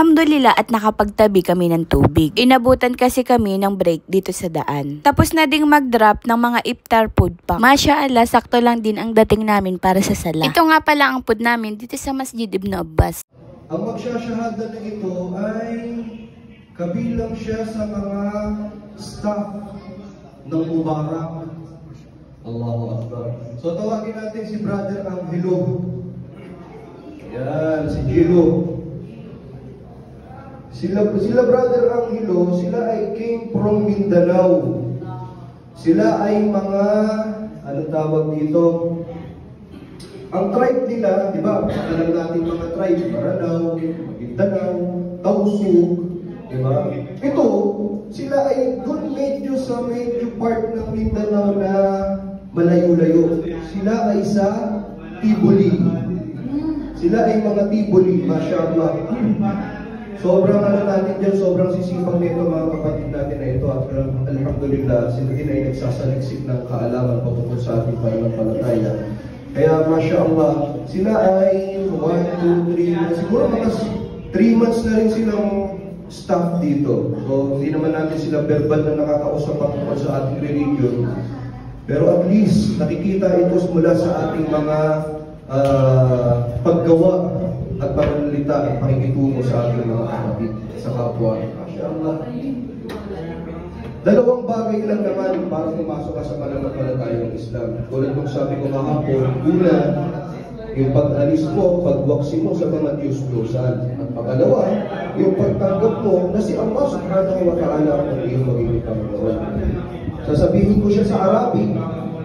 Alhamdulillah at nakapagtabi kami ng tubig. Inabutan kasi kami ng break dito sa daan. Tapos na ding mag-drop ng mga iftar food pack. Masya Allah, sakto lang din ang dating namin para sa sala. Ito nga pala ang food namin dito sa Masjid Ibn Abbas. Ang magsasyahada na ito ay kabilang siya sa mga staff ng Mubarak. Allahu Akbar. So tawagin natin si Brother Angelo. Yan, si Gilo. Sila Brother Angelo, sila ay came from Mindanao. Sila ay mga, ano tawag dito? Ang tribe nila, di ba? Alam natin mga tribe, Maranao, Mindanao, Tausug, di ba? Ito, sila ay doon medyo part ng Mindanao na malayo-layo. Sila ay sa Tiboli. Sila ay mga Tiboli, mashallah. Sobrang natin dyan, sobrang sisipang nito mga kapatid natin na ito. At alhamdulillah, sila din ay nagsasaliksik ng kaalaman patungkol sa ating pananampalataya. Kaya mashallah, sila ay 1, 2, 3, siguro mga 3 months na rin silang staff dito. So hindi naman natin sila verbal na nakakausap patungkol sa ating religion. Pero at least nakikita ito mula sa ating mga paggawa at pananalita at pakikitungo sa ating mga kapatid sa kapwa. Mashallah. Dalawang bagay lang naman para pumasok ka sa pananampalataya ng Islam. Tulad ng sabi ko kahapon, una, yung pag-alis mo, pag-waksin mo sa mga Diyos-Diyosan. At pangalawa, yung pagtanggap mo na si Allah subhanahu wa ta'ala ang iyong magiging Panginoon. Sasabihin ko siya sa Arabic,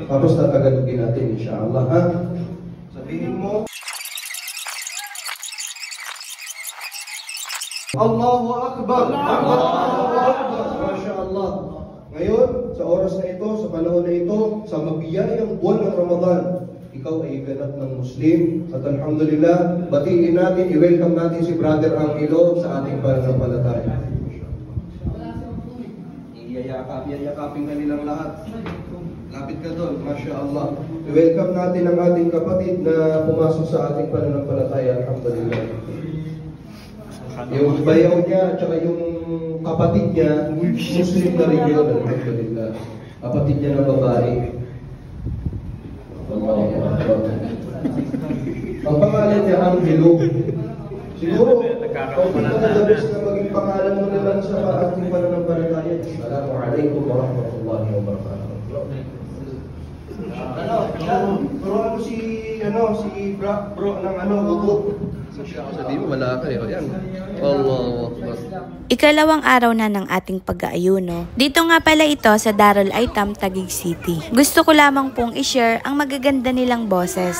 tapos tatagalogin natin, insyaAllah. Ha? Sabihin mo, Allahu Akbar! Allahu Akbar! MashaAllah. Ngayon, sa oras na ito, sa panahon na ito, sa mabiyayang buwan ng Ramadan, ikaw ay ganap ng Muslim. At alhamdulillah, batiin natin, i-welcome natin si Brother Angelo sa ating pananampalataya. Iyayakapin ka nilang lahat. Lapit ka doon, MashaAllah. I-welcome natin ang ating kapatid na pumasok sa ating pananampalataya. Alhamdulillah. Yung bayaw niya at saka yung kapatid niya, Muslim na rin yun, alhamdulillah. Kapatid niya na babae. Ang pangalan niya, Angelo. Siguro, kung pinakadabis na maging pangalan mo na lang sa ating pananampalataya. Assalamualaikum warahmatullahi wabarakatuh. Pero si bro ng wudu. Sabi mo, wala ka eh. Yan. Allah. Ikalawang araw na ng ating pag-aayuno. Dito nga pala ito sa Darul Aitam, Taguig City. Gusto ko lamang pong i-share ang magaganda nilang boses.